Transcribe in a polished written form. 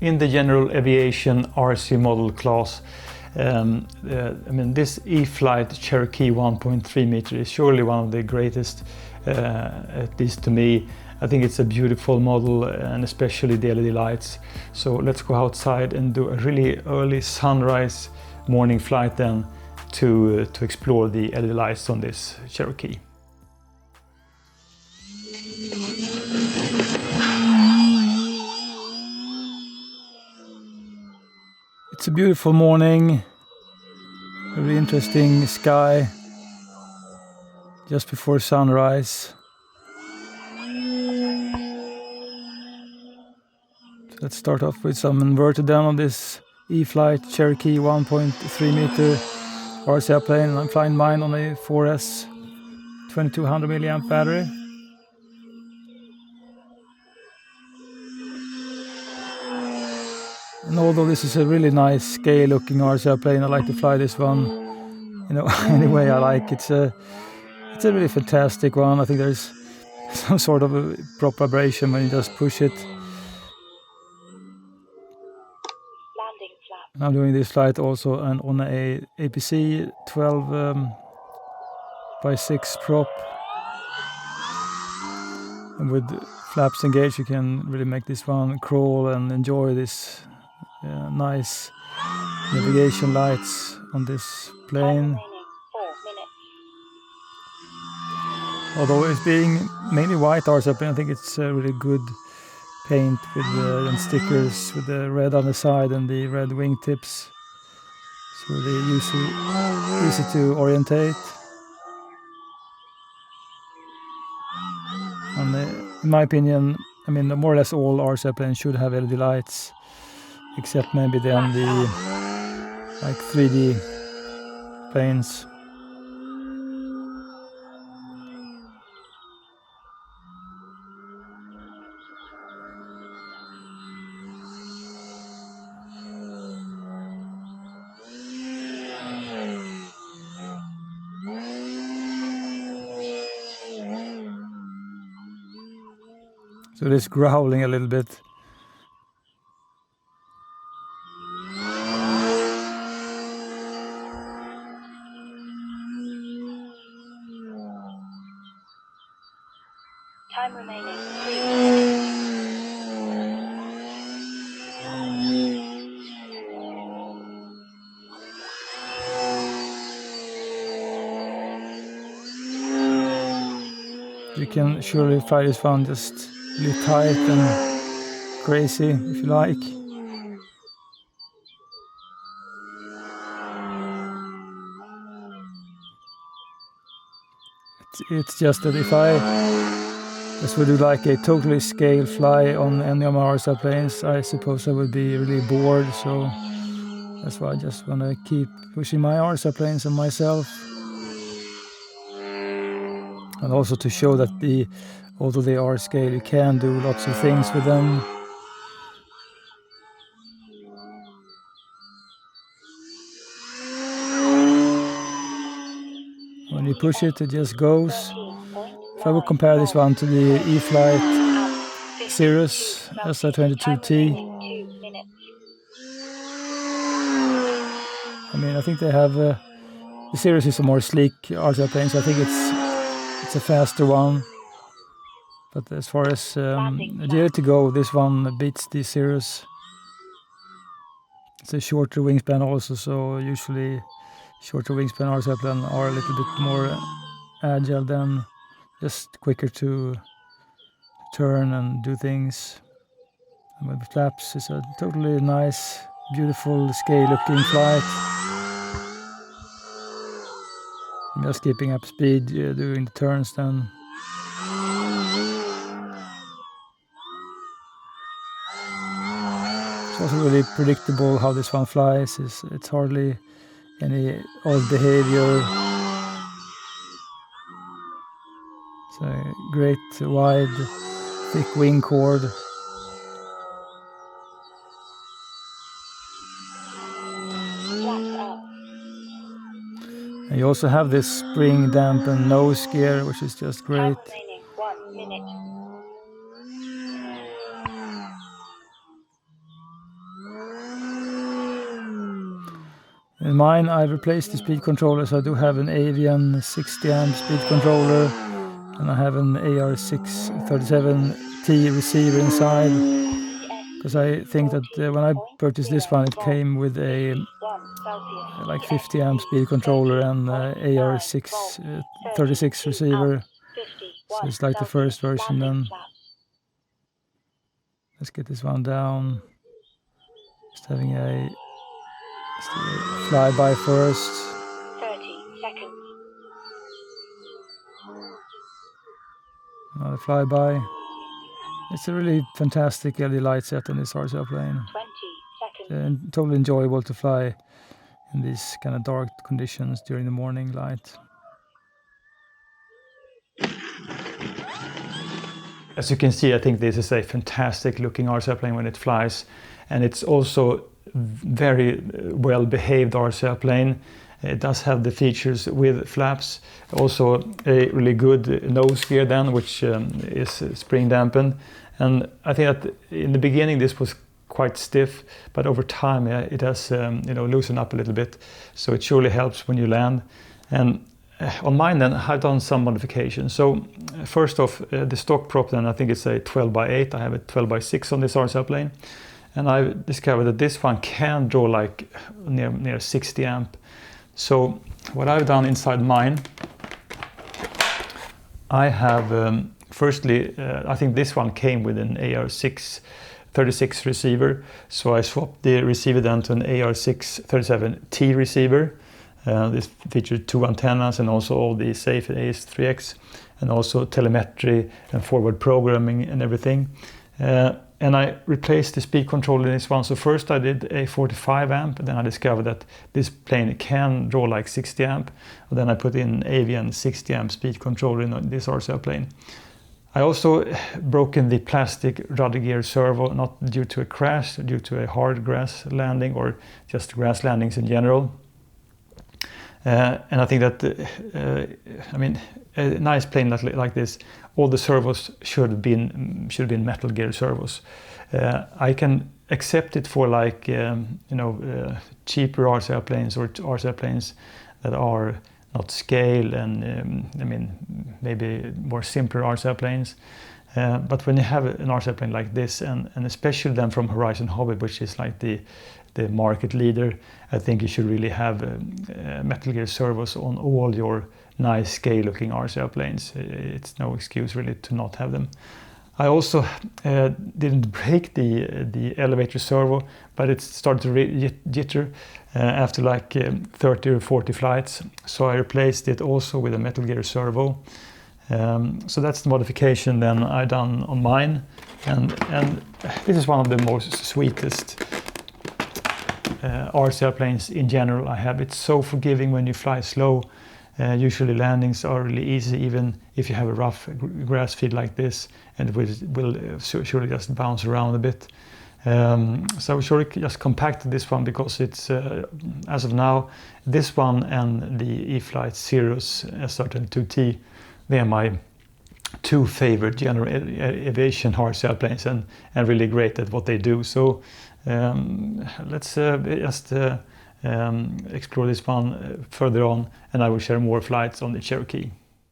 in the general aviation RC model class, this E-Flite Cherokee 1.3 meter is surely one of the greatest, at least to me. I think it's a beautiful model, and especially the LED lights. So let's go outside and do a really early sunrise morning flight then to explore the LED lights on this Cherokee. It's a beautiful morning, very interesting sky just before sunrise. So let's start off with some inverted down on this E-Flite Cherokee 1.3 meter RC airplane. I'm flying mine on a 4S 2200 milliamp battery. And although this is a really nice scale looking RC airplane, I like to fly this one, any way I like. It's a really fantastic one. I think there's some sort of a prop vibration when you just push it. Landing flap. I'm doing this flight also on a APC 12x6 prop. And with flaps engaged, you can really make this one crawl and enjoy this nice navigation lights on this plane. 4 minutes. Although it's being mainly white RC airplane, I think it's a really good paint with and stickers with the red on the side and the red wingtips. It's really easy to orientate. And in my opinion, more or less all RC airplanes should have LED lights, except maybe then the 3D planes. So it is growling a little bit. Time remaining 3 minutes. You can surely fly this one just really tight and crazy if you like. It's just that if I just would do like a totally scale fly on any of my RC airplanes, I suppose I would be really bored. So that's why I just want to keep pushing my RC airplanes and myself. And also to show that although they are scale, you can do lots of things with them. When you push it, it just goes. If I would compare this one to the E-Flite Cirrus SR22T, I think they have the Cirrus is a more sleek RC airplane, so I think it's a faster one. But as far as agility go, this one beats the Cirrus. It's a shorter wingspan also, so usually shorter wingspan RC airplanes are a little bit more agile than just quicker to turn and do things. And with the flaps, it's a totally nice, beautiful, scale-looking flight. I'm just keeping up speed doing the turns then. It's also really predictable how this one flies. It's hardly any odd behavior. It's a great, wide, thick wing chord. And you also have this spring dampened nose gear, which is just great. 1 minute. In mine, I replaced the speed controller, so I do have an Avian 60 amp speed controller, and I have an AR637T receiver inside, because I think that when I purchased this one, it came with a like 50 amp speed controller and AR636 receiver, so it's like the first version. Then let's get this one down. Just having a flyby first. 30 seconds. Another flyby. It's a really fantastic LED light set on this RC plane. 20 seconds. And totally enjoyable to fly in these kind of dark conditions during the morning light. As you can see, I think this is a fantastic looking RC plane when it flies, and it's also very well behaved RC plane. It does have the features with flaps, also a really good nose gear then, which is spring dampened. And I think that in the beginning this was quite stiff, but over time it has loosened up a little bit, so it surely helps when you land. And on mine then, I've done some modifications. So first off, the stock prop then, I think it's a 12x8. I have a 12x6 on this RC plane, and I discovered that this one can draw like near 60 amp. So what I've done inside mine, I have firstly, I think this one came with an AR636 receiver, so I swapped the receiver then to an AR637T receiver. This featured 2 antennas and also all the safe AS3X, and also telemetry and forward programming and everything. And I replaced the speed controller in this one. So first I did a 45 amp, then I discovered that this plane can draw like 60 amp. And then I put in Avian 60 amp speed controller in this RC plane. I also broken the plastic rudder gear servo, not due to a crash, due to a hard grass landing or just grass landings in general. And I think that, a nice plane like this, all the servos should have been metal gear servos. I can accept it for like cheaper RC planes or RC planes that are not scale and maybe more simpler RC planes. But when you have an RC plane like this, and especially then from Horizon Hobby, which is like the market leader, I think you should really have metal gear servos on all your nice scale looking RC planes. It's no excuse really to not have them. I also didn't break the elevator servo, but it started to jitter after like 30 or 40 flights, so I replaced it also with a metal gear servo. So that's the modification then I done on mine, and this is one of the most sweetest RC planes in general I have. It's so forgiving when you fly slow. Usually landings are really easy, even if you have a rough grass field like this, and it will surely just bounce around a bit. So we surely just compacted this one because it's, as of now, this one and the E-Flite Cirrus SR22T, they are my two favorite general aviation RC planes, and really great at what they do. So let's just explore this one further on, and I will share more flights on the Cherokee.